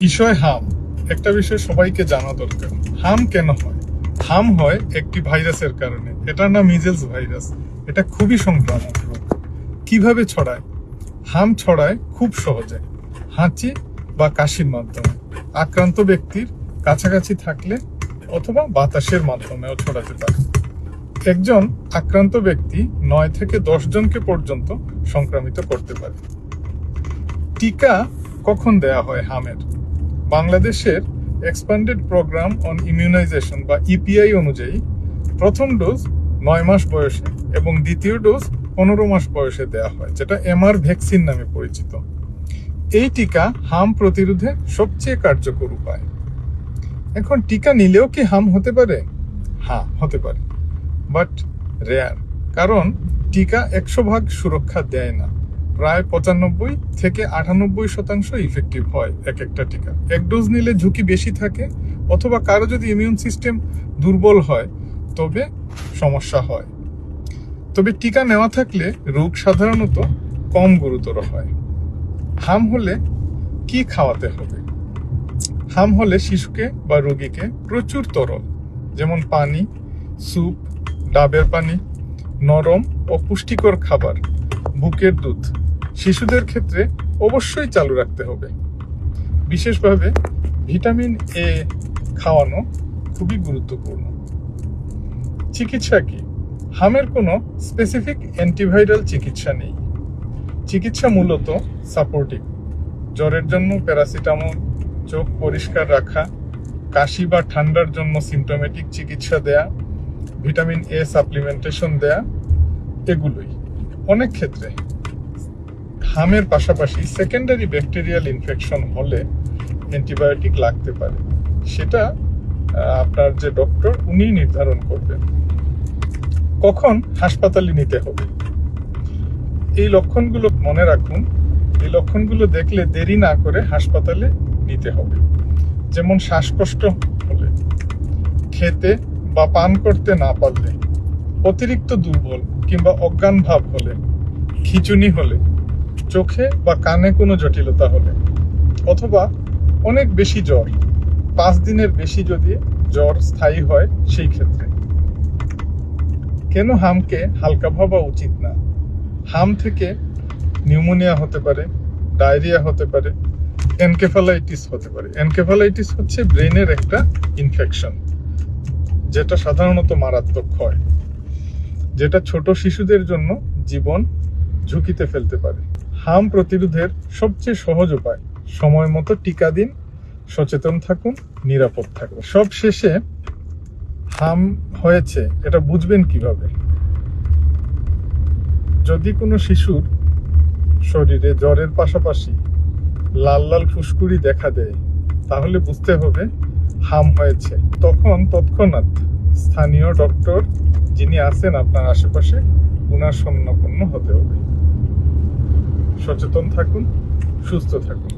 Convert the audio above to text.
বিষয় হাম। একটা বিষয় সবাইকে জানা দরকার। হাম কেন হয়? হাম হয় একটি ভাইরাসের কারণে। এটার নাম মিজেলস ভাইরাস। এটা খুবই সংক্রামক রোগ। কিভাবে ছড়ায়? হাম ছড়ায় খুব সহজে হাঁচি বা কাশির মাধ্যমে, আক্রান্ত ব্যক্তির কাছাকাছি থাকলে অথবা বাতাসের মাধ্যমেও ছড়াতে পারে। একজন আক্রান্ত ব্যক্তি 9 থেকে 10 জনকে পর্যন্ত সংক্রামিত করতে পারে। টিকা কখন দেয়া হয় হামের? বাংলাদেশের এক্সপ্যান্ডেড প্রোগ্রাম অন ইমিউনাইজেশন বা ইপিআই অনুযায়ী প্রথম ডোজ 9 মাস বয়সে এবং দ্বিতীয় ডোজ 15 মাস বয়সে দেওয়া হয়, যেটা এমআর ভ্যাকসিন নামে পরিচিত। এই টিকা হাম প্রতিরোধে সবচেয়ে কার্যকর উপায়। এখন টিকা নিলেও কি হাম হতে পারে? হ্যাঁ, হতে পারে, বাট রেয়ার। কারণ টিকা 100% সুরক্ষা দেয় না। প্রায় 95 থেকে 98% ইফেক্টিভ হয় এক একটা টিকা। এক ডোজ নিলে ঝুঁকি বেশি থাকে, অথবা কারো যদি ইমিউন সিস্টেম দুর্বল হয় তবে সমস্যা হয়। তবে টিকা নেওয়া থাকলে রোগ সাধারণত কম গুরুতর হয়। হাম হলে কি খাওয়াতে হবে? হাম হলে শিশুকে বা রোগীকে প্রচুর তরল, যেমন পানি, স্যুপ, ডাবের পানি, নরম ও পুষ্টিকর খাবার, বুকের দুধ শিশুদের ক্ষেত্রে অবশ্যই চালু রাখতে হবে। বিশেষভাবে ভিটামিন এ খাওয়ানো খুবই গুরুত্বপূর্ণ। চিকিৎসা কি? হামের কোনো স্পেসিফিক অ্যান্টিভাইরাল চিকিৎসা নেই। চিকিৎসা মূলত সাপোর্টিভ। জ্বরের জন্য প্যারাসিটামল, চোখ পরিষ্কার রাখা, কাশি বা ঠান্ডার জন্য সিমটোমেটিক চিকিৎসা দেয়া, ভিটামিন এ সাপ্লিমেন্টেশন দেয়া, এগুলোই। অনেক ক্ষেত্রে হামের পাশাপাশি সেকেন্ডারি ব্যাকটেরিয়াল ইনফেকশন হলে অ্যান্টিবায়োটিক লাগতে পারে। সেটা আপনার যে ডক্টর উনি নির্ধারণ করবেন। কখন হাসপাতালে নিতে হবে? এই লক্ষণগুলো মনে রাখুন। এই লক্ষণগুলো দেখলে দেরি না করে হাসপাতালে নিতে হবে। যেমন শ্বাসকষ্ট হলে, খেতে বা পান করতে না পারলে, অতিরিক্ত দুর্বল কিংবা অজ্ঞান ভাব হলে, খিঁচুনি হলে, চোখে বা কানে কোনো জটিলতা হলে, অথবা অনেক বেশি জ্বর, 5 দিনের বেশি যদি জ্বর স্থায়ী হয় সেই ক্ষেত্রে। কেন হামকে হালকা ভাবা উচিত না? হাম থেকে নিউমোনিয়া হতে পারে, ডায়রিয়া হতে পারে, এনকেফালাইটিস হতে পারে। এনকেফালাইটিস হচ্ছে ব্রেনের একটা ইনফেকশন, যেটা সাধারণত মারাত্মক হয়, যেটা ছোট শিশুদের জন্য জীবন ঝুঁকিতে ফেলতে পারে। হাম প্রতিরোধের সবচেয়ে সহজ উপায় সময় মতো টিকা দিন, সচেতন থাকুন, নিরাপদ থাকুন। সব শেষে হাম হয়েছে এটা বুঝবেন কিভাবে? যদি কোনো শিশুর শরীরে জ্বরের পাশাপাশি লাল লাল ফুসকুড়ি দেখা দেয়, তাহলে বুঝতে হবে হাম হয়েছে। তখন তৎক্ষণাৎ স্থানীয় ডক্টর যিনি আছেন আপনার আশেপাশে, উনার শরণাপন্ন হতে হবে। সচেতন থাকুন, সুস্থ থাকুন।